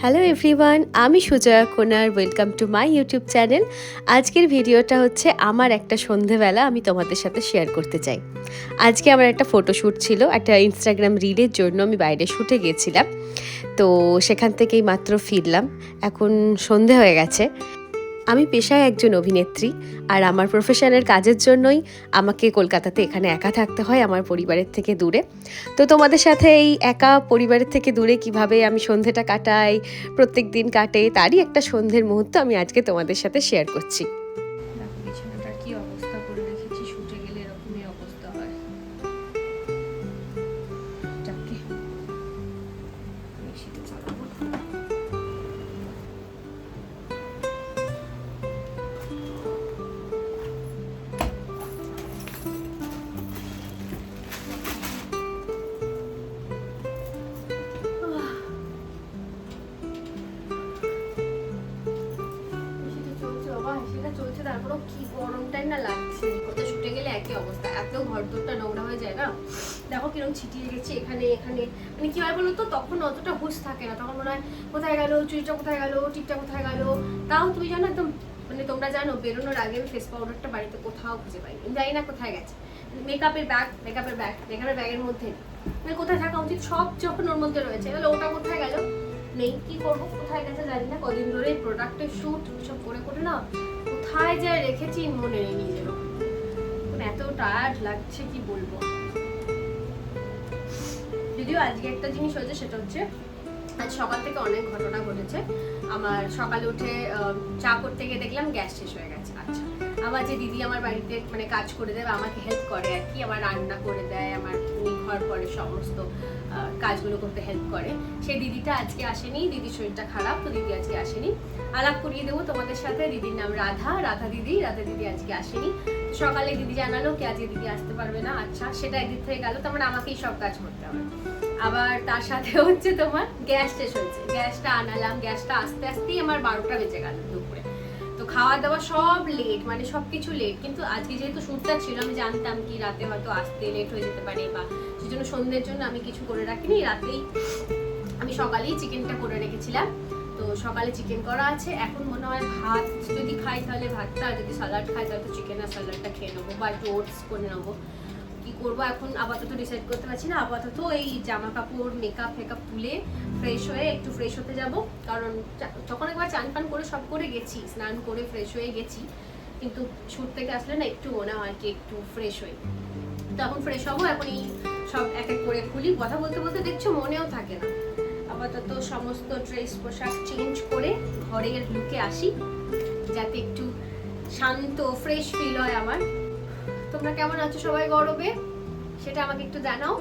Hello everyone, আমি সুজয়া কোনার। Welcome to my YouTube channel. আজকের ভিডিওটা হচ্ছে আমার একটা সন্ধেবেলা আমি তোমাদের সাথে শেয়ার করতে চাই। আজকে আমার একটা ফটোশ্যুট ছিল, একটা ইনস্টাগ্রাম রিলের জন্য আমি বাইরে শুটে গিয়েছিলাম। তো সেখান থেকেই মাত্র ফিরলাম, এখন সন্ধে হয়ে গেছে। আমি পেশায় একজন অভিনেত্রী, আর আমার প্রফেশনের কাজের জন্যই আমাকে কলকাতাতে এখানে একা থাকতে হয়, আমার পরিবারের থেকে দূরে। তো তোমাদের সাথে এই একা পরিবারের থেকে দূরে কিভাবে আমি সন্ধেটা কাটাই, প্রত্যেক দিন কাটে, তারই একটা সন্ধ্যের মুহূর্ত আমি আজকে তোমাদের সাথে শেয়ার করছি। দেখো বিছানাটার কি অবস্থা করে রেখেছি, শুটে গেলে এরকমই অবস্থা হয়। যাকে মিক্সিতে চালাবো। সেটা চলছে, তারপরেও কি গরমটাই না লাগছে। কোথাও শুটে গেলে একই অবস্থা, এত ঘর দোরটা নোংরা হয়ে যায় না। দেখো কিরকম ছিটিয়ে গেছে এখানে এখানে। মানে কি হয় বলো তো, তখন অতটা হুঁশ থাকে না, তখন মনে হয় কোথায় গেল চুড়িটা, কোথায় গেল টিপটা, কোথায় গেল। তাও তুমি জানো একদম, মানে তোমরা জানো বেরোনোর আগে আমি ফেস পাউডারটা বাড়িতে কোথাও খুঁজে পাই, আমি জানি না কোথায় গেছে। মেকআপের ব্যাগের মধ্যে মানে কোথায় থাকা উচিত, সব যখন ওর মধ্যে রয়েছে, তাহলে ওটা কোথায় গেল নেই, কি করবো, কোথায় গেছে জানি না। কদিন ধরে প্রোডাক্টের শুট সব করে করে না কোথায় যা রেখেছি মনে নেই নিজেরও। এত টায়ার্ড লাগছে কি বলবো। যদিও আজকে একটা জিনিস হয়েছে, সেটা হচ্ছে আজ সকাল থেকে অনেক ঘটনা ঘটেছে। আমার সকালে উঠে চা করতে গিয়ে দেখলাম গ্যাস শেষ হয়ে গেছে। আচ্ছা, আমার যে দিদি আমার বাড়িতে মানে কাজ করে দেয়, আমাকে হেল্প করে আর কি, আমার রান্না করে দেয়, আমার ঘর পরে সমস্ত কাজগুলো করতে হেল্প করে, সেই দিদিটা আজকে আসেনি। দিদির শরীরটা খারাপ, তো দিদি আজকে আসেনি। আলাপ করিয়ে দেবো তোমাদের সাথে, দিদির নাম রাধা দিদি আজকে আসেনি। সকালে দিদি জানালো কি আজকে দিদি আসতে পারবে না। আচ্ছা, সেটা একদিক থেকে গেল, তার মানে আমাকেই সব কাজ করতে হবে। আবার তার সাথে হচ্ছে তোমার গ্যাস শেষ হয়েছে, গ্যাসটা আনালাম, গ্যাসটা আস্তে আস্তেই আমার 12টা বেজে গেল দুপুরে। তো খাওয়া দাওয়া সব লেট, মানে সবকিছু লেট। কিন্তু আজকে যেহেতু শুটটা ছিল, আমি জানতাম কি রাতে হয়তো আসতে লেট হয়ে যেতে পারে, বা সেজন্য সন্ধ্যের জন্য আমি কিছু করে রাখিনি। রাতেই আমি সকালেই চিকেনটা করে রেখেছিলাম, তো সকালে চিকেন করা আছে। এখন মনে হয় ভাত যদি খাই তাহলে ভাতটা, আর যদি স্যালাড খাই তাহলে তো চিকেন আর স্যালাডটা খেয়ে নেবো, বা একটু ওটস করে নেবো। কি করবো এখন আপাতত ডিসাইড করতে পারছি না। আপাতত এই জামা কাপড় মেকআপ তুলে ফ্রেশ হয়ে একটু ফ্রেশ হতে যাব, কারণ তখন একবার চান পান করে সব করে গেছি, স্নান করে ফ্রেশ হয়ে গেছি, কিন্তু শুট থেকে আসলে না একটু মনে হয় কি একটু ফ্রেশ হই। তো এখন ফ্রেশ হবো, এখন এই সব এক এক করে খুলি, কথা বলতে বলতে দেখছো মনেও থাকে না। আপাতত সমস্ত ড্রেস পোশাক চেঞ্জ করে ঘরের লুকে আসি, যাতে একটু শান্ত ফ্রেশ ফিল হয় আমার। তোমরা কেমন আছো সবাই গরমে, সেটা আমাকে একটু জানাও।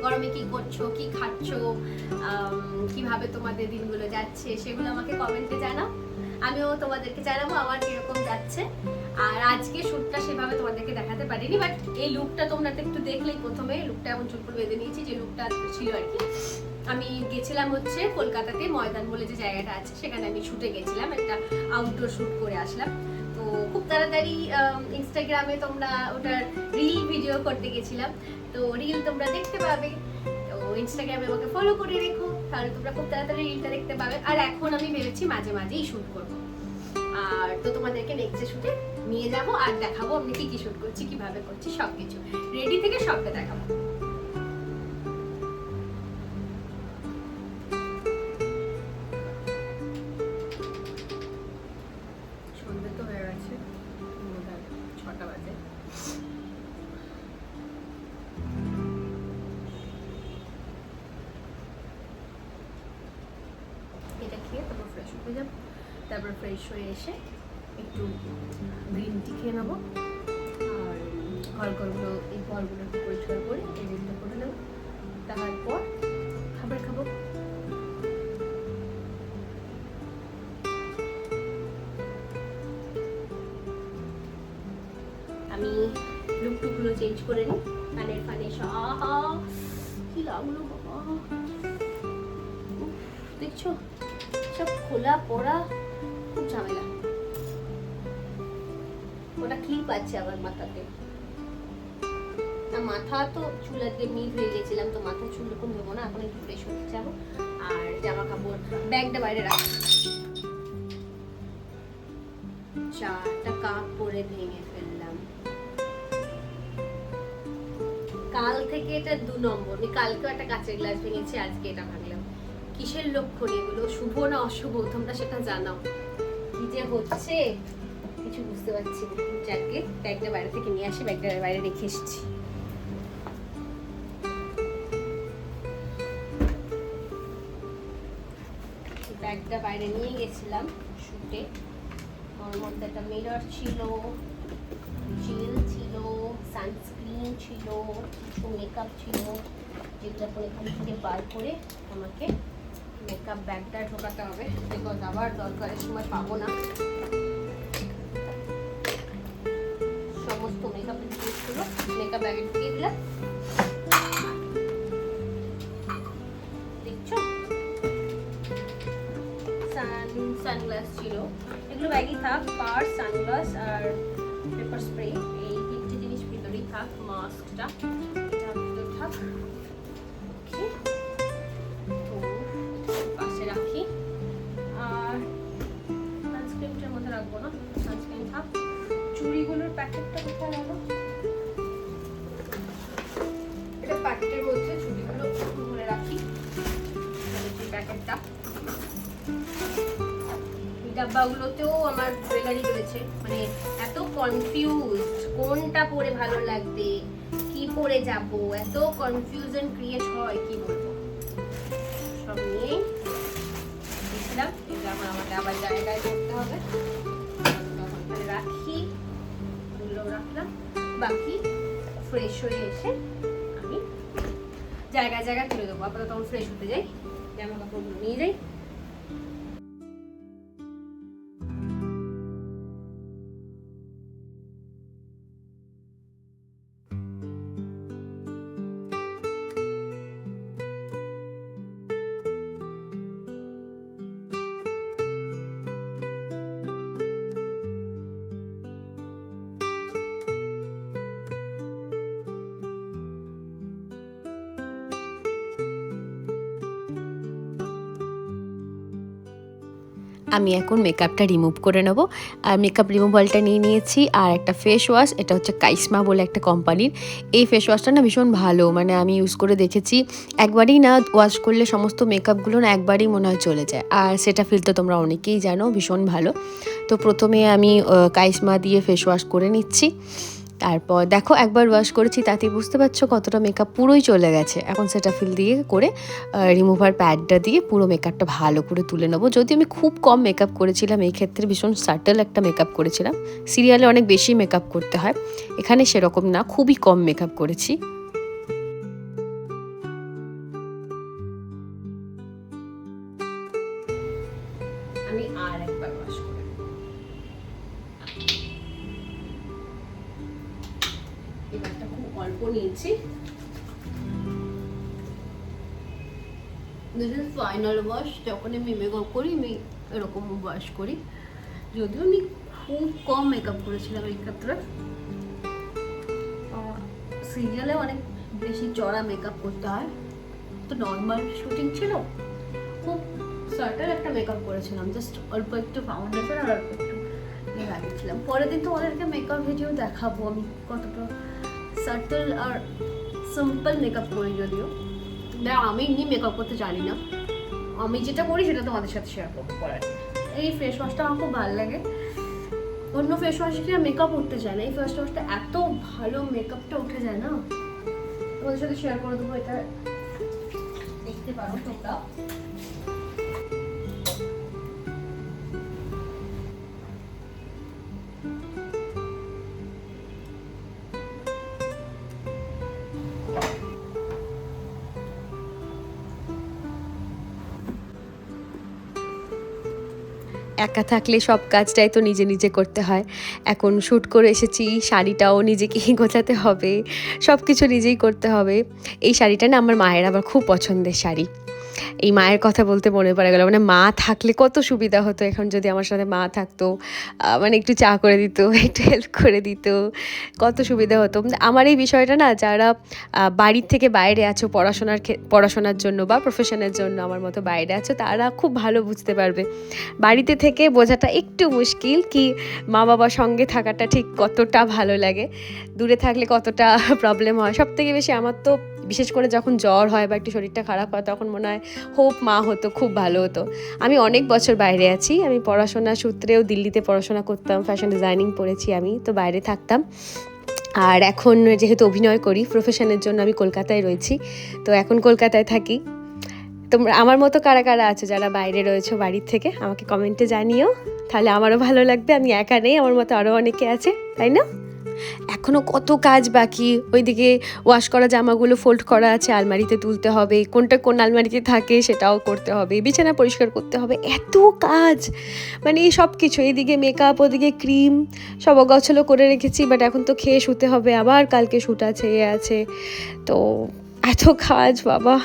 গরমে কি করছো, কি খাচ্ছো, কিভাবে তোমাদের দিনগুলো যাচ্ছে, সেগুলো আমাকে কমেন্টে জানাও। আমিও তোমাদেরকে জানাবো আমার কিরকম যাচ্ছে। আর আজকে শুটটা সেভাবে তোমাদেরকে দেখাতে পারিনি, বাট এই লুকটা তোমরা একটু দেখলেই, প্রথমে লুকটা এমন চুল বেঁধে নিয়েছি, যে লুকটা ছিল আর কি। আমি গেছিলাম হচ্ছে কলকাতাতে ময়দান বলে যে জায়গাটা আছে, সেখানে আমি শুটে গেছিলাম, একটা আউটডোর শুট করে আসলাম। তো খুব তাড়াতাড়ি ইনস্টাগ্রামে তোমরা ওটার রিল ভিডিও করতে গেছিলাম, তো রিল তোমরা দেখতে পাবে। তো ইনস্টাগ্রামে আমাকে ফলো করে রেখো, তাহলে তোমরা খুব তাড়াতাড়ি রিলটা দেখতে পাবে। আর এখন আমি ভেবেছি মাঝে মাঝেই শুট করবো, আর তো তোমাদেরকে নেক্সট শুটে নিয়ে যাব আর দেখাবো আমি কি কি শুট করছি, কিভাবে করছি, সবকিছু রেডি থেকে সবটা দেখাবো। সন্ধ্যে তো হয়ে গেছে, 6টা বাজে। এটা খেয়ে তারপর ফ্রেশ হয়ে যাবো, তারপর ফ্রেশ হয়ে এসে একটু গ্রিন টি খেয়ে নেবো, আর ঘরগুলো এই ঘরগুলো একটু পরিষ্কার করে টেবিলটা করে নেবো, তারপর খাবার খাবো। আমি লুকটুকগুলো চেঞ্জ করে নিই, কানের ফানে সব কি লাগলো বাবা, দেখছো সব খোলা পড়া, খুব ঝামেলা। ওটা ক্লিপ আছে আবার মাথাতে, মাথা তো চুল আজকে মিট হয়ে গেছিলাম, তো মাথার চুল এরকম দেবো না, এখন একটু ফ্রেশ হতে যাবো। আর জামা কাপড় ব্যাগটা বাইরে রাখ। 4টা কাপ পরে ভেঙে ফেললাম। কাল থেকে এটা 2 নম্বর। আমি কালকেও একটা কাঁচের গ্লাস ভেঙেছি, আজকে এটা ভাঙলাম। কিসের লক্ষণ এগুলো? শুভ না অশুভ? তোমরা সেটা জানাও। কি যে হচ্ছে কিছু বুঝতে পারছি না। যাকে ব্যাগটা বাইরে থেকে নিয়ে আসি, ব্যাগটা বাইরে রেখে এসেছি। ব্যাগটা বাইরে নিয়ে গেছিলাম শুটে। ওর মধ্যে একটা মিরর ছিল, জেল ছিল, সানস্ক্রিন ছিল, কিছু মেকআপ ছিল, যেগুলো এখান থেকে বার করে আমাকে মেকআপ ব্যাগটা ঢোকাতে হবে, বিকজ আবার দরকারের সময় পাবো না। সমস্ত মেকআপের জিনিসগুলো মেকআপ ব্যাগে ঢুকিয়ে দিলাম। দেখছো, সানগ্লাস ছিল, এগুলো ব্যাগই থাক। পার্স, সানগ্লাস আর পেপার স্প্রে, এই 3টে জিনিস ভিতরেই থাক। মাস্কটা এটা ভিতরে থাক। ওকে, তো পাশে রাখি। আর সানস্ক্রিনটার মধ্যে রাখবো না, সানস্ক্রিন থাক। চুড়িগুলোর প্যাকেটটা কোথায় রাখবো? এটা প্যাকেটের মধ্যে চুড়িগুলো ভরে রাখি। প্যাকেটটা ডাব্বাগুলোতেও আমার জুয়েলারি রয়েছে। মানে এত কনফিউজড, কোনটা পরে ভালো লাগবে, কি পরে যাব, এত কনফিউশন ক্রিয়েট হয়, কি বলবো। সব নিয়ে দেখলাম এটা আমাকে আবার জায়গায় করতে হবে। রাখি, এগুলো রাখলাম। বাকি ফ্রেশ হয়ে এসে আমি জায়গায় জায়গায় তুলে দেবো। আপাতত তখন ফ্রেশ হতে যাই, জামা কাপড়গুলো নিয়ে যাই। আমি এখন মেকআপটা রিমুভ করে নেব। আর মেকআপ রিমুভালটা নিয়ে নিয়েছি, আর একটা ফেস ওয়াশ, এটা হচ্ছে কাইসমা বলে একটা কোম্পানির। এই ফেস ওয়াশটা না ভীষণ ভালো, মানে আমি ইউজ করে দেখেছি। একবারই না ওয়াশ করলে সমস্ত মেকআপগুলো না একবারই মনে হয় চলে যায়। আর সেটা ফিল তো তোমরা অনেকেই জানো, ভীষণ ভালো। তো প্রথমে আমি কাইসমা দিয়ে ফেস ওয়াশ করে নিচ্ছি। তারপর দেখো একবার ওয়াশ করেছি, তাতে বুঝতে পারছো কতটা মেকআপ পুরোই চলে গেছে। এখন সেটা ফিল দিয়ে করে রিমুভার প্যাডটা দিয়ে পুরো মেকআপটা ভালো করে তুলে নেবো। যদি আমি খুব কম মেকআপ করেছিলাম, এই ক্ষেত্রে ভীষণ সাটল একটা মেকআপ করেছিলাম। সিরিয়ালে অনেক বেশি মেকআপ করতে হয়, এখানে সেরকম না, খুবই কম মেকআপ করেছি। আমি আর একবার ওয়াশ করে এবারটা খুব অল্প নিয়েছি। This is final wash. যখন আমি মেকআপ করি আমি এরকম ওয়াশ করি। যদিও আমি খুব কম মেকআপ করেছিলাম এই ক্ষেত্রে, সিরিয়ালে অনেক বেশি চড়া মেকআপ করতে হয়, তো নর্মাল শুটিং ছিল। খুব সার্টেল একটা মেকআপ করেছিলাম, জাস্ট অল্প একটু ফাউন্ডেশন আর অল্প একটু লাগিয়েছিলাম। পরের দিন তোমাদেরকে মেকআপ ভিডিও দেখাবো আমি কতটা সার্টেল আর সিম্পল মেকআপ করি। যদিও আমি এমনি মেকআপ করতে জানি না, আমি যেটা করি সেটা তোমাদের সাথে শেয়ার করবো পরে। এই ফেস ওয়াশটা আমার খুব ভালো লাগে। অন্য ফেস ওয়াশে কি মেকআপ উঠতে যায় না, এই ফেস ওয়াশটা এত ভালো মেকআপটা উঠে যায় না। তোমাদের সাথে শেয়ার করে দেবো, এটা দেখতে পারো তোমরা। একা থাকলে সব কাজটাই তো নিজে নিজে করতে হয়। এখন শ্যুট করে এসেছি, শাড়িটাও নিজেকেই গোছাতে হবে, সব কিছু নিজেই করতে হবে। এই শাড়িটা না আমার মায়ের আবার খুব পছন্দের শাড়ি। এই মায়ের কথা বলতে মনে পড়ে গেল, মানে মা থাকলে কত সুবিধা হতো। এখন যদি আমার সাথে মা থাকতো, মানে একটু চা করে দিত, একটু হেল্প করে দিত, কত সুবিধা হতো। আমার এই বিষয়টা না, যারা বাড়ির থেকে বাইরে আছো পড়াশোনার জন্য বা প্রফেশনের জন্য আমার মতো বাইরে আছো, তারা খুব ভালো বুঝতে পারবে। বাড়িতে থেকে বোঝাটা একটু মুশকিল কি মা বাবার সঙ্গে থাকাটা ঠিক কতটা ভালো লাগে, দূরে থাকলে কতটা প্রবলেম হয়। সব থেকে বেশি আমার তো বিশেষ করে যখন জ্বর হয় বা একটু শরীরটা খারাপ হয়, তখন মনে হয় হোপ মা হতো, খুব ভালো হতো। আমি অনেক বছর বাইরে আছি, আমি পড়াশোনা সূত্রেও দিল্লিতে পড়াশোনা করতাম, ফ্যাশন ডিজাইনিং পড়েছি, আমি তো বাইরে থাকতাম। আর এখন যেহেতু অভিনয় করি প্রফেশনের জন্য, আমি কলকাতায় রয়েছি, তো এখন কলকাতায় থাকি। তোমরা আমার মতো কারা কারা আছো যারা বাইরে রয়েছো বাড়ির থেকে, আমাকে কমেন্টে জানিও, তাহলে আমারও ভালো লাগবে। আমি একা নেই, আমার মতো আরও অনেকে আছে, তাই না? এখনও কত কাজ বাকি। ওইদিকে ওয়াশ করা জামাগুলো ফোল্ড করা আছে, আলমারিতে তুলতে হবে, কোনটা কোন আলমারিতে থাকে সেটাও করতে হবে, বিছানা পরিষ্কার করতে হবে, এত কাজ, মানে এই সব কিছু। এইদিকে মেকআপ, ওদিকে ক্রিম, সব অগোছালো করে রেখেছি, বাট এখন তো খেয়ে শুতে হবে, আবার কালকে শ্যুট আছে, এ আছে, তো এত কাজ বাবা।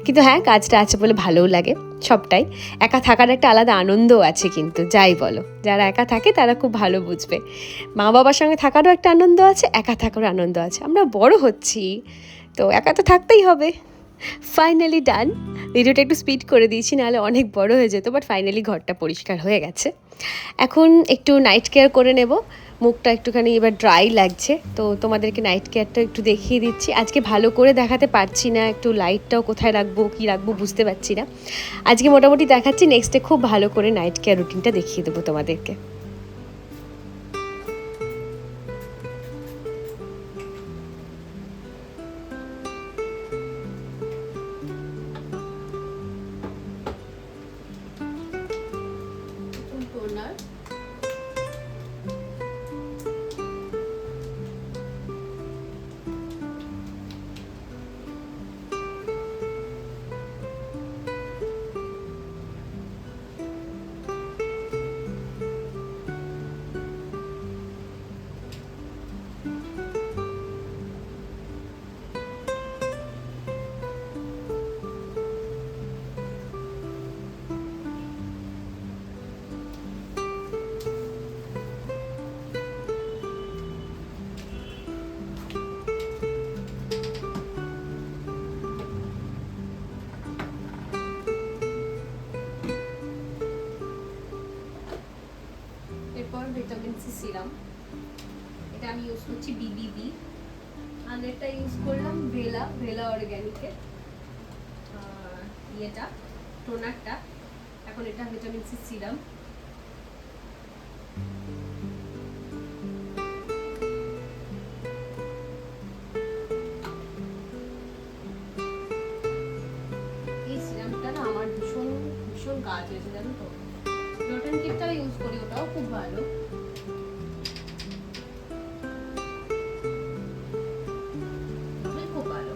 কিন্তু হ্যাঁ, কাজটা আছে বলে ভালোও লাগে সবটাই। একা থাকার একটা আলাদা আনন্দও আছে, কিন্তু যাই বলো, যারা একা থাকে তারা খুব ভালো বুঝবে। মা বাবার সঙ্গে থাকারও একটা আনন্দ আছে, একা থাকারও আনন্দ আছে। আমরা বড় হচ্ছি, তো একা তো থাকতেই হবে। ফাইনালি ডান। ভিডিওটা একটু স্পিড করে দিয়েছি, নাহলে অনেক বড় হয়ে যেত, বাট ফাইনালি ঘরটা পরিষ্কার হয়ে গেছে। এখন একটু নাইট কেয়ার করে নেব, মুখটা একটুখানি এবার ড্রাই লাগছে, তো তোমাদেরকে নাইট কেয়ারটা একটু দেখিয়ে দিচ্ছি। আজকে ভালো করে দেখাতে পারছি না, একটু লাইটটাও কোথায় রাখবো কী রাখবো বুঝতে পারছি না। আজকে মোটামুটি দেখাচ্ছি, নেক্সটে খুব ভালো করে নাইট কেয়ার রুটিনটা দেখিয়ে দেবো তোমাদেরকে। টোনার, এরপর ভিটামিন সি সিরাম, এটা আমি ইউজ করছি বিবিবি। আগেরটা ইউজ করলাম ভেলা অর্গ্যানিকের ইয়েটা, টোনারটা। এখন এটা ভিটামিন সি সিরাম। এই সিরামটা না আমার ভীষণ ভীষণ কাজ হয়েছে, জানো তো। রোটেন কিটটাও ইউজ করি, ওটাও খুব ভালো। খুব ভালো,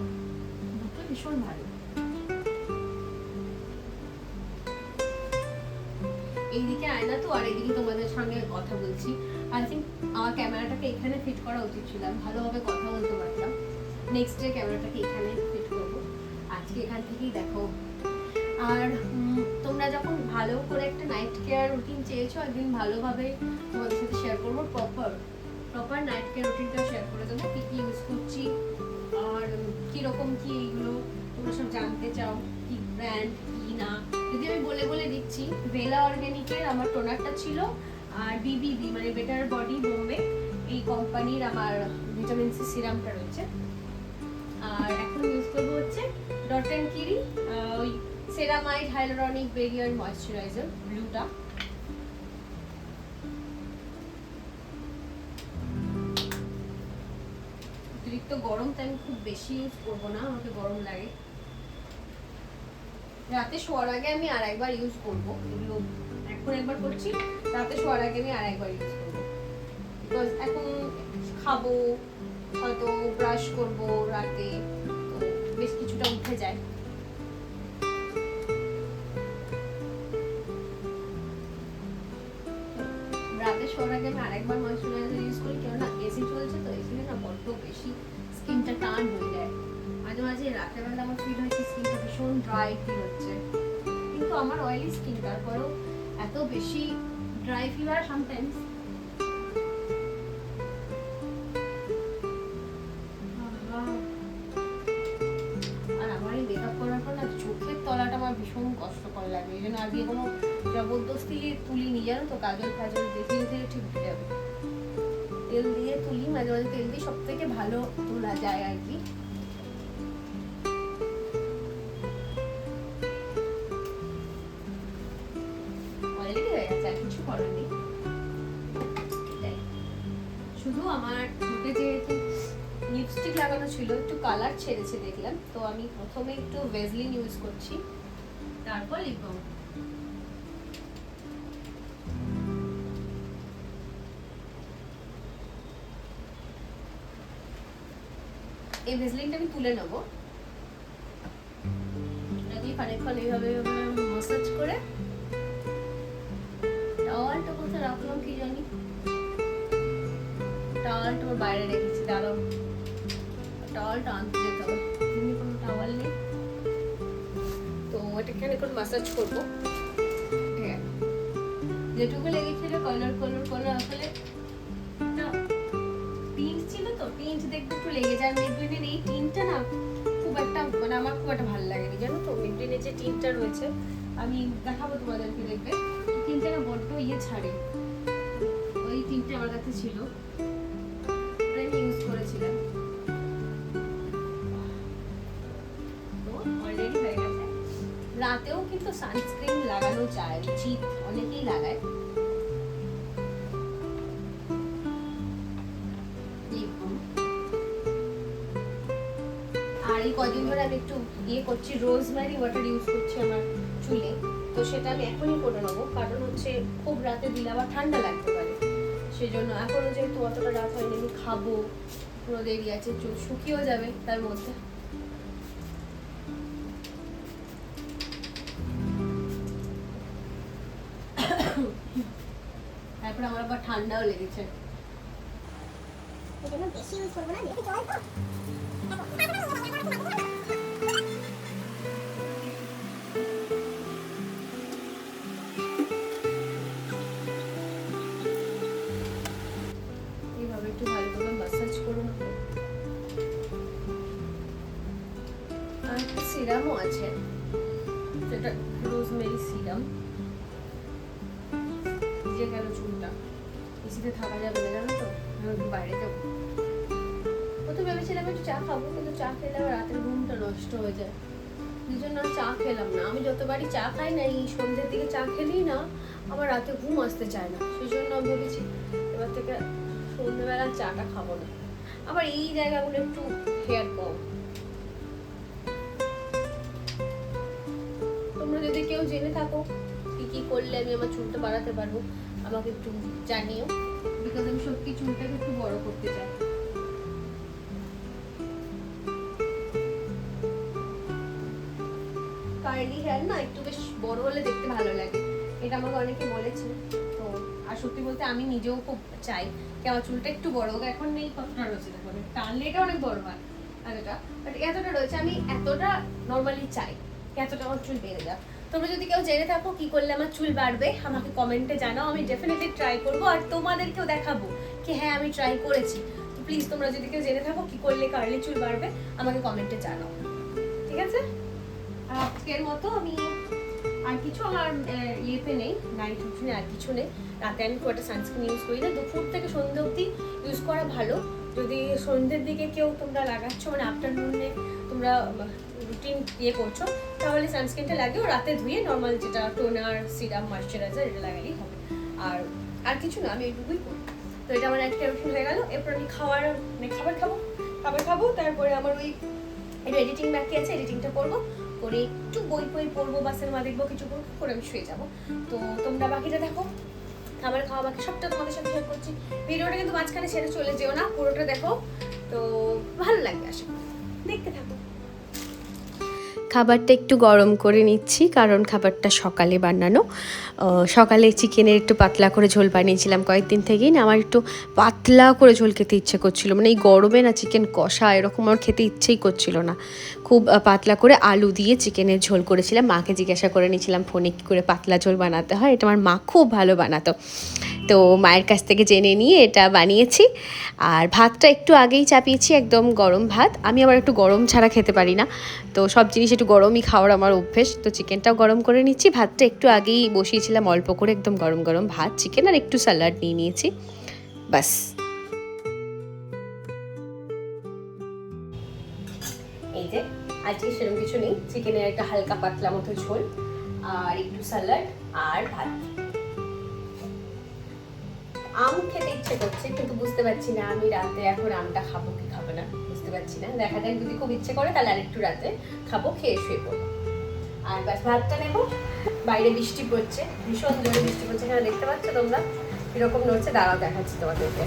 দুটো ভীষণ ভালো। এইদিকে আয়না তো, আর এইদিকে তোমাদের সঙ্গে কথা বলছি। আই থিঙ্ক আমার ক্যামেরাটাকে এখানে ফিট করা উচিত ছিল, ভালোভাবে কথা বলতে পারতাম। নেক্সট ডে ক্যামেরাটাকে এখানে ফিট করবো, আজকে এখান থেকেই দেখো। আর তোমরা যখন ভালো করে একটা নাইট কেয়ার রুটিন চেয়েছো, একদিন ভালোভাবে তোমাদের সাথে শেয়ার করবো, প্রপার নাইট কেয়ার রুটিনটা শেয়ার করে দেবো, কি কি ইউজ করছি আর কিরকম কি, এইগুলো তোমরা সব জানতে চাও, কি ব্র্যান্ড কি না, যদি আমি বলে বলে দিচ্ছি। ভেলা অর্গ্যানিকের আমার টোনারটা ছিল, আর বিবিবি মানে বেটার বডি বোম্বে, এই কোম্পানির আমার ভিটামিন সি সিরামটা রয়েছে। আর এখন ইউজ করবো হচ্ছে ডট অ্যান্ড কিরি ওই সেরামাইড হাইলোরনিক বেরিয়ার ময়েশ্চারাইজার ব্লুটা। অতিরিক্ত গরম, তাই আমি খুব বেশি ইউজ করবো না, আমাকে গরম লাগে। রাতে শোয়ার আগে আমি আর একবার ইউজ করবো এগুলো, এখন একবার করছি, রাতে শোয়ার আগে আমি আর একবার ইউজ করবো। বিকজ এখন খাবো, হয়তো ব্রাশ করবো রাতে, তো বেশ কিছুটা উঠে যায়। রাতে শোয়ার আগে আমি আরেকবার ময়েশ্চারাইজার ইউজ করি, কেননা এসি চলছে তো, এসি না বড্ড বেশি স্কিনটা টান হয়ে যায়। আর মাঝে মাঝে রাত্রেবেলা আমার ফিল হচ্ছে স্কিনটা ভীষণ ড্রাই ফিল হচ্ছে, কিন্তু আমার অয়েলি স্কিন, তারপরেও এত বেশি ড্রাই ফিভার সামটাইমস। আর আমার এই মেকআপ করার পর না চোখের তলাটা আমার ভীষণ কষ্টকর লাগে, এই জন্য আজকে কোনো জবরদস্তি তুলিনি, জানো তো, কাজল ফাজল দেখে দেখে ঠিক উঠে যাবে। তেল দিয়ে তুলি, মাঝে মাঝে তেল দিয়ে সব থেকে ভালো তোলা যায় আর কি। অলরেডি হয়ে গেছে, আর কিছু করেনি। শুধু আমার ঠোঁটে যেহেতু লিপস্টিক লাগানো ছিল, একটু কালার ছেড়েছে দেখলাম, তো আমি প্রথমে একটু ভেজলিন ইউজ করছি, তারপর লিপ বাম। এই ভেজলিনটা আমি তুলে নেবো, খানিকক্ষণ এইভাবে মাসাজ করে। টাওয়ালটা কোথায় রাখলাম কি জানি, টাওয়ালটা ওর বাইরে রেখেছি, দাঁড়াও টাওয়ালটা আনতে যেতে হবে, কোনো টাওয়াল নেই, তো এটাকে খানিকক্ষণ মাসাজ করবো। হ্যাঁ, যেটুকু লেগেছিল কলার আসলে টিন্ট ছিল, তো টিন্ট দেখতে একটু লেগে যায়। মেবলিনের এই টিন্টটা না খুব একটা, মানে আমার খুব একটা ভালো লাগেনি, জানো তো। মেবলিনের যে টিন্টটা রয়েছে, আমি দেখাবো তোমাদেরকে, দেখবে টিন্টটা না বড্ড ছাড়ে। ওই টিন্টটা আমার কাছে ছিল, আমি ইউজ করেছিলাম, তো অলরেডি হয়ে গেছে। রাতেও কিন্তু সানস্ক্রিন লাগানো যায়, উচিত, অনেকেই লাগায়। আর এই কদিন ধরে আমি একটু করছি, রোজমেরি ওয়াটার ইউজ করছি আমার চুলে, তো সেটা আমি এখনই করে নেবো, কারণ হচ্ছে খুব রাতে দিলে আবার ঠান্ডা লাগতে পারে, সেই জন্য এখনো যেহেতু অতটা রাত হয়নি, আমি খাবো, পুরো দেরি আছে, চুল শুকিয়েও যাবে তার মধ্যে। তারপর আমার আবার ঠান্ডাও লেগেছে। বেশি ইউজ করবো না, এইভাবে একটু ভালোভাবে মাসাজ করুন। আর একটা সিরামও আছে, যেটা রোজমেরি সিরাম। ভিজে গেল চুলটা, এসিতে থাকা যাবে না, জানো তো, আমি একটু বাইরে যাবো। প্রথমে ভেবেছিলাম একটু চা খাবো, কিন্তু চা খেলে আবার রাতের ঘুমটা নষ্ট হয়ে যায়, এই জন্য আর চা খেলাম না। আমি যতবারই চা খাই না, এই সন্ধ্যের দিকে চা খেলেই না আমার রাতে ঘুম আসতে চায় না, সেই জন্য আমি ভেবেছি এবার থেকে সন্ধ্যেবেলা চাটা খাবো না। আবার এই জায়গাগুলো একটু হেয়ার কম। তোমরা যদি কেউ জেনে থাকো কি কি করলে আমি আমার চুলটা বাড়াতে পারবো, আমাকে একটু জানিও, বিকজ আমি সত্যি চুলটাকে একটু বড় করতে চাই। কার্লি হেয়ার না একটু বেশ বড় হলে দেখতে ভালো লাগে, এটা আমাকে অনেকে বলেছে। তো আর সত্যি বলতে আমি নিজেও খুব চাই কি আমার চুলটা একটু বড় হোক। এখন নেই, কতটা রয়েছে দেখো, টানলে এটা অনেক বড় হয় এতটা, বাট এতটা রয়েছে, আমি এতটা নর্মালি চাই এতটা আমার চুল বেড়ে যাক। তোমরা যদি কেউ জেনে থাকো কি করলে আমার চুল বাড়বে, আমাকে কমেন্টে জানাও, আমি ডেফিনেটলি ট্রাই করবো, আর তোমাদেরকেও দেখাবো কি হ্যাঁ আমি ট্রাই করেছি। তো প্লিজ তোমরা যদি কেউ জেনে থাকো কি করলে কার্লি চুল বাড়বে, আমাকে কমেন্টে জানাও, ঠিক আছে? আজকের মতো আমি আর কিছু আমার ইয়েতে নেই, নাইট রুটিনে আর কিছু নেই। রাতে আমি খুব একটা সানস্ক্রিন ইউজ করি না, দুপুর থেকে সন্ধ্যে অবধি ইউজ করা ভালো। যদি সন্ধ্যের দিকে কেউ তোমরা লাগাচ্ছ, মানে আফটারনুনে তোমরা রুটিন করছো, তাহলে সানস্ক্রিনটা লাগেও, রাতে ধুয়ে নর্মাল যেটা টোনার, সিরাম, ময়শ্চারাইজার এটা লাগালেই হবে। আর কিছু না, আমি এইটুকুই করি। তো এটা আমার একটা রুটিন হয়ে গেল। এরপর আমি খাবার খাবো, তারপরে আমার ওই একটু এডিটিং বাকি আছে, এডিটিংটা করবো, করে একটু বই পড়বো বা সিনেমা দেখবো, কিছু করে আমি শুয়ে যাবো। তো তোমরা বাকিটা দেখো, খাবার খাওয়া বাকি সবটা তোমাদের সাথে শেয়ার করছি। ভিডিওটা কিন্তু মাঝখানে ছেড়ে চলে যেও না, পুরোটা দেখো, তো ভালো লাগবে, আশা করি দেখতে থাকো। খাবারটা একটু গরম করে নিচ্ছি, কারণ খাবারটা সকালে বানানো। সকালে চিকেনের একটু পাতলা করে ঝোল বানিয়েছিলাম কয়েকদিন থেকেই না, আমার একটু পাতলা করে ঝোল খেতে ইচ্ছে করছিল, মানে এই গরমে না চিকেন কষা এরকম আমার খেতে ইচ্ছেই করছিল না। খুব পাতলা করে আলু দিয়ে চিকেনের ঝোল করেছিলাম। মাকে জিজ্ঞাসা করে নিয়েছিলাম ফোনে কী করে পাতলা ঝোল বানাতে হয়, এটা আমার মা খুব ভালো বানাতো, তো মায়ের কাছ থেকে জেনে নিয়ে এটা বানিয়েছি। আর ভাতটা একটু আগেই চাপিয়েছি, একদম গরম ভাত। আমি আবার একটু গরম ছাড়া খেতে পারি না, তো সব জিনিস একটু গরমই খাওয়ার আমার অভ্যেস। তো চিকেনটাও গরম করে নিচ্ছি, ভাতটা একটু আগেই বসিয়েছিলাম অল্প করে, একদম গরম গরম ভাত, চিকেন আর একটু স্যালাড নিয়ে নিয়েছি, বাস। এই যে আজকে সেরকম কিছু নেই, চিকেনের একটা হালকা পাতলা মতো ঝোল আর একটু স্যালাড আর ভাত। আম খেতে ইচ্ছে করছে, কিন্তু বুঝতে পারছি না আমি রাতে এখন আমটা খাবো কি খাবো না, বুঝতে পারছি না। দেখা যাক, যদি খুব ইচ্ছে করে তাহলে আরেকটু রাতে খাবো, খেয়ে শুয়ে পড়বো। আর ব্যাস ভাতটা নেবো। বাইরে বৃষ্টি পড়ছে, ভীষণ জোরে বৃষ্টি পড়ছে, এখানে দেখতে পাচ্ছ তোমরা এরকম নড়ছে, দাঁড়াও দেখাচ্ছি তোমাদেরকে।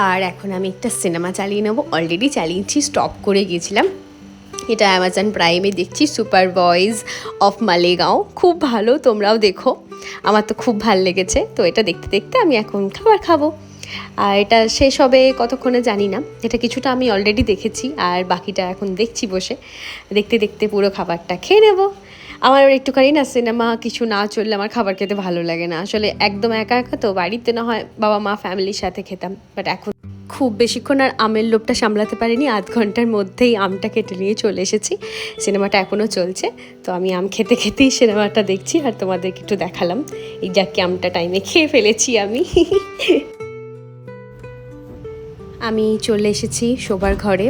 আর এখন আমি একটা সিনেমা চালিয়ে নেবো, অলরেডি চালিয়েছি, স্টপ করে গিয়েছিলাম। এটা অ্যামাজন প্রাইমে দেখছি, সুপার বয়েজ অফ মালেগাঁও, খুব ভালো, তোমরাও দেখো, আমার তো খুব ভালো লেগেছে। তো এটা দেখতে দেখতে আমি এখন খাবার খাবো। আর এটা শেষ হবে কতক্ষণে জানি না, এটা কিছুটা আমি অলরেডি দেখেছি আর বাকিটা এখন দেখছি বসে, দেখতে দেখতে পুরো খাবারটা খেয়ে নেবো। আমার একটুখানি না সিনেমা কিছু না চললে আমার খাবার খেতে ভালো লাগে না, আসলে একদম একা একা তো, বাড়িতে না হয় বাবা মা ফ্যামিলির সাথে খেতাম, বাট এখন খুব বেশিক্ষণ আর আমের লোভটা সামলাতে পারিনি, আধ ঘন্টার মধ্যেই আমটা কেটে নিয়ে চলে এসেছি। সিনেমাটা এখনও চলছে, তো আমি আম খেতে খেতেই সিনেমাটা দেখছি আর তোমাদেরকে একটু দেখালাম এই যাকে আমটা টাইমে খেয়ে ফেলেছি আমি। আমি চলে এসেছি শোবার ঘরে।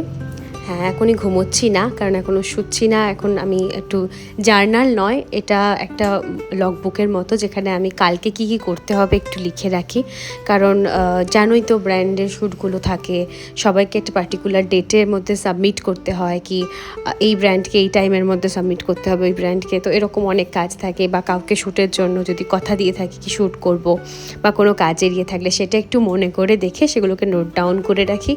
হ্যাঁ, এখনই ঘুমোচ্ছি না, কারণ এখনও শুচ্ছি না। এখন আমি একটু জার্নাল নয়, এটা একটা লগবুকের মতো, যেখানে আমি কালকে কী কী করতে হবে একটু লিখে রাখি। কারণ জানোই তো ব্র্যান্ডের শ্যুটগুলো থাকে, সবাইকে একটা পার্টিকুলার ডেটের মধ্যে সাবমিট করতে হয়, কি এই ব্র্যান্ডকে এই টাইমের মধ্যে সাবমিট করতে হবে ওই ব্র্যান্ডকে, তো এরকম অনেক কাজ থাকে। বা কাউকে শ্যুটের জন্য যদি কথা দিয়ে থাকি কি শ্যুট করব, বা কোনো কাজের ইয়ে থাকলে সেটা একটু মনে করে দেখে সেগুলোকে নোট ডাউন করে রাখি।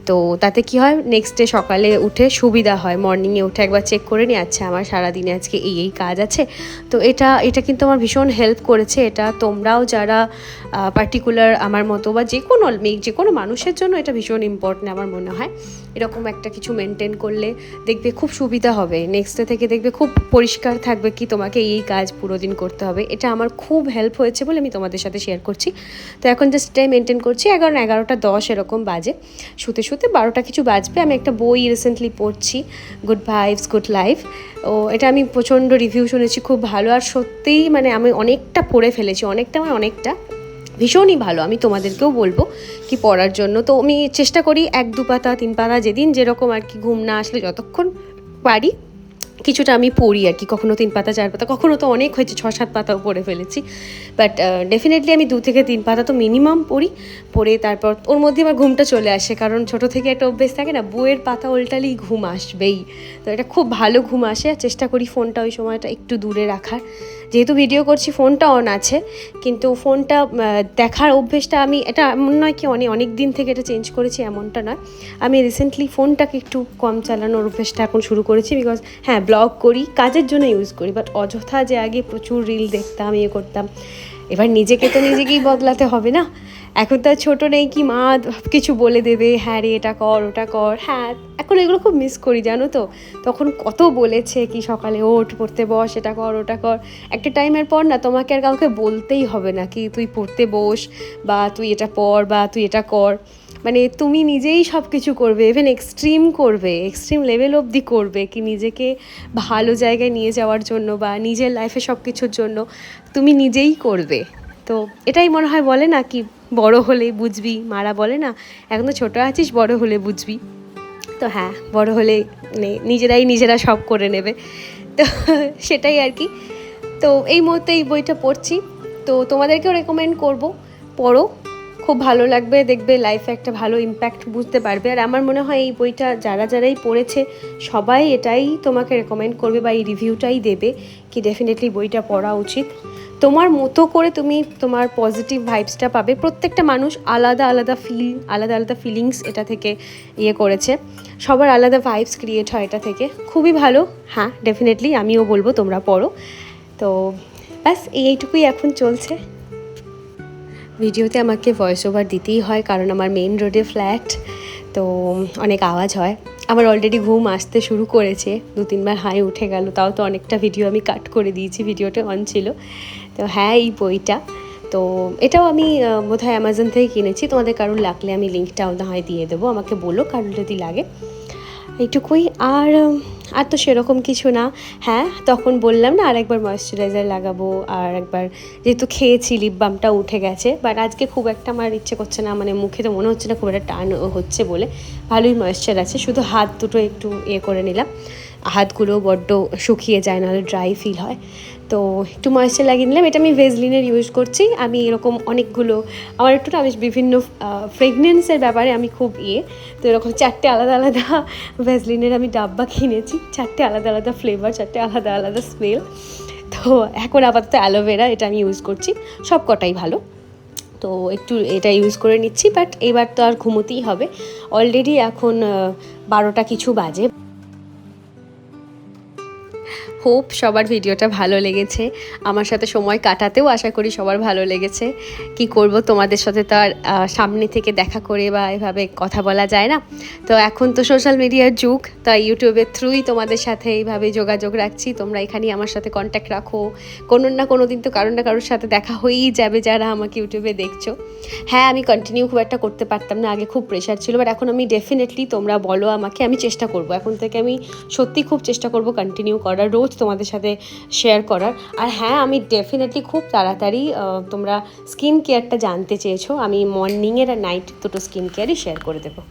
তো তাতে কি হয়, নেক্সট ডে সকালে উঠে সুবিধা হয়, মর্নিংয়ে উঠে একবার চেক করে নিই, আচ্ছা আমার সারাদিনে আজকে এই এই কাজ আছে। তো এটা কিন্তু আমার ভীষণ হেল্প করেছে। এটা তোমরাও যারা পার্টিকুলার আমার মতো বা যে কোনো মানুষের জন্য এটা ভীষণ ইম্পর্টেন্ট আমার মনে হয়। এরকম একটা কিছু মেনটেন করলে দেখবে খুব সুবিধা হবে, নেক্সট ডে থেকে দেখবে খুব পরিষ্কার থাকবে কি তোমাকে এই কাজ পুরো দিন করতে হবে। এটা আমার খুব হেল্প হয়েছে বলে আমি তোমাদের সাথে শেয়ার করছি। তো এখন জাস্ট এটাই মেনটেন করছি। 11:10 এরকম বাজে, শুতে শুতে 12টা কিছু বাজবে। আমি একটা বই রিসেন্টলি পড়ছি, গুড ভাইবস গুড লাইফ। ও এটা আমি প্রচণ্ড রিভিউ শুনেছি, খুব ভালো। আর সত্যিই মানে আমি অনেকটা পড়ে ফেলেছি, অনেকটা ভীষণই ভালো। আমি তোমাদেরকেও বলবো কি পড়ার জন্য। তো আমি চেষ্টা করি 1-2 পাতা 3 পাতা, যেদিন যেরকম আর কি, ঘুম না আসলে যতক্ষণ পারি কিছুটা আমি পড়ি আর কি। কখনো 3 পাতা 4 পাতা, কখনো তো অনেক হয়েছে 6-7 পাতাও পড়ে ফেলেছি, বাট ডেফিনেটলি আমি 2 থেকে 3 পাতা তো মিনিমাম পড়ি। পড়ে তারপর ওর মধ্যে আমার ঘুমটা চলে আসে, কারণ ছোটো থেকে একটা অভ্যেস থাকে না, বইয়ের পাতা উল্টালেই ঘুম আসবেই। তো এটা খুব ভালো ঘুম আসে। আর চেষ্টা করি ফোনটা ওই সময়টা একটু দূরে রাখার, যেহেতু ভিডিও করছি ফোনটা অন আছে, কিন্তু ফোনটা দেখার অভ্যেসটা আমি, এটা এমন নয় কি অনেক দিন থেকে এটা চেঞ্জ করেছি, এমনটা নয়। আমি রিসেন্টলি ফোনটাকে একটু কম চালানোর অভ্যেসটা এখন শুরু করেছি, বিকজ হ্যাঁ ব্লগ করি, কাজের জন্য ইউজ করি, বাট অযথা যে আগে প্রচুর রিল দেখতাম, ইয়ে করতাম, এবার নিজেকে তো নিজেকেই বদলাতে হবে না। এখন তো আর ছোটো নেই কি মা কিছু বলে দেবে, হ্যাঁ রে এটা কর ওটা কর। হ্যাঁ, এখন এগুলো খুব মিস করি, জানো তো। তখন কত বলেছে কি সকালে ওঠ, পড়তে বস, এটা কর ওটা কর। একটা টাইমের পর না তোমাকে আর কাউকে বলতেই হবে না কি তুই পড়তে বস, বা তুই এটা পড়, বা তুই এটা কর। মানে তুমি নিজেই সব কিছু করবে, ইভেন এক্সট্রিম লেভেল অবধি করবে, কি নিজেকে ভালো জায়গায় নিয়ে যাওয়ার জন্য বা নিজের লাইফে সব কিছুর জন্য তুমি নিজেই করবে। তো এটাই মনে হয়, বলে না কি বড় হলে বুঝবি, মারা বলে না এখন তো ছোটো আছিস, বড় হলে বুঝবি। তো হ্যাঁ, বড় হলে নিজেরা সব করে নেবে, তো সেটাই আর কি। তো এই মুহূর্তে এই বইটা পড়ছি, তো তোমাদেরকেও রেকমেন্ড করব, পড়ো, খুব ভালো লাগবে, দেখবে লাইফে একটা ভালো ইম্প্যাক্ট বুঝতে পারবে। আর আমার মনে হয় এই বইটা যারাই পড়েছে সবাই এটাই তোমাকে রেকমেন্ড করবে বা এই রিভিউটাই দেবে কি ডেফিনেটলি বইটা পড়া উচিত। তোমার মতো করে তুমি তোমার পজিটিভ ভাইবসটা পাবে। প্রত্যেকটা মানুষ আলাদা আলাদা ফিলিংস এটা থেকে করেছে, সবার আলাদা ভাইবস ক্রিয়েট হয় এটা থেকে, খুবই ভালো। হ্যাঁ ডেফিনেটলি আমিও বলবো তোমরা পড়ো। তো ব্যাস এইটুকুই এখন চলছে। ভিডিওতে আমাকে ভয়েস ওভার দিতেই হয় কারণ আমার মেন রোডে ফ্ল্যাট, তো অনেক আওয়াজ হয়। আমার অলরেডি ঘুম আসতে শুরু করেছে, 2-3 বার হাই উঠে গেল, তাও তো অনেকটা ভিডিও আমি কাট করে দিয়েছি, ভিডিওটা অন ছিল। তো হ্যাঁ এই বইটা তো এটাও আমি বোধহয় অ্যামাজন থেকে কিনেছি, তোমাদের কারোর লাগলে আমি লিঙ্কটাও না হয় দিয়ে দেবো, আমাকে বলো কারোর যদি লাগে। এইটুকুই। আর তো সেরকম কিছু না। হ্যাঁ তখন বললাম না আরেকবার ময়েশ্চারাইজার লাগাবো, আর একবার যেহেতু খেয়েছি লিপ বামটা উঠে গেছে, বাট আজকে খুব একটা আমার ইচ্ছে করছে না, মানে মুখে তো মনে হচ্ছে না খুব একটা টান হচ্ছে বলে, ভালোই ময়েশ্চার আছে, শুধু হাত দুটো একটু করে নিলাম, হাতগুলো বড্ড শুকিয়ে যায়, নাহলে ড্রাই ফিল হয়, তো একটু ময়েশ্চার লাগিয়ে নিলাম। এটা আমি ভেজলিনের ইউজ করছি, আমি এরকম অনেকগুলো, আমার একটু না আমি বিভিন্ন ফ্রেগনেন্সের ব্যাপারে আমি খুব তো এরকম 4টে আলাদা ভেজলিনের আমি ডাব্বা কিনেছি, 4টে আলাদা ফ্লেভার, 4টে আলাদা স্মেল। তো এখন আপাতত অ্যালোভেরা এটা আমি ইউজ করছি, সব কটাই ভালো, তো একটু এটা ইউজ করে নিচ্ছি। বাট এবার তো আর ঘুমোতেই হবে, অলরেডি এখন 12টা কিছু বাজে। হোপ সবার ভিডিওটা ভালো লেগেছে, আমার সাথে সময় কাটাতেও আশা করি সবার ভালো লেগেছে। কি করব, তোমাদের সাথে তো আর সামনে থেকে দেখা করে বা এভাবে কথা বলা যায় না, তো এখন তো সোশ্যাল মিডিয়ার যুগ, তাই ইউটিউবের থ্রুই তোমাদের সাথে এইভাবে যোগাযোগ রাখছি। তোমরা এখানেই আমার সাথে কন্ট্যাক্ট রাখো, কোনো না কোনো দিন তো কারোর না কারোর সাথে দেখা হয়েই যাবে যারা আমাকে ইউটিউবে দেখছো। হ্যাঁ আমি কন্টিনিউ খুব একটা করতে পারতাম না, আগে খুব প্রেশার ছিল, বাট এখন আমি ডেফিনেটলি, তোমরা বলো আমাকে, আমি চেষ্টা করব, এখন থেকে আমি সত্যি খুব চেষ্টা করব কন্টিনিউ করার, রোজ তোমাদের সাথে শেয়ার করার। আর হ্যাঁ আমি ডেফিনেটলি খুব তাড়াতাড়ি, তোমরা স্কিন কেয়ারটা জানতে চেয়েছো, আমি মর্নিংয়ের আর নাইট দুটো স্কিন কেয়ারই শেয়ার করে দেবো।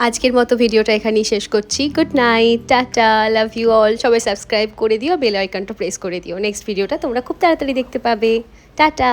আজকের মতো ভিডিওটা এখানেই শেষ করছি। Good night, ta-ta, love you all. সবাই সাবস্ক্রাইব করে দিও, বেল আইকনটা প্রেস করে দিও, নেক্সট ভিডিওটা তোমরা খুব তাড়াতাড়ি দেখতে পাবে। টাটা।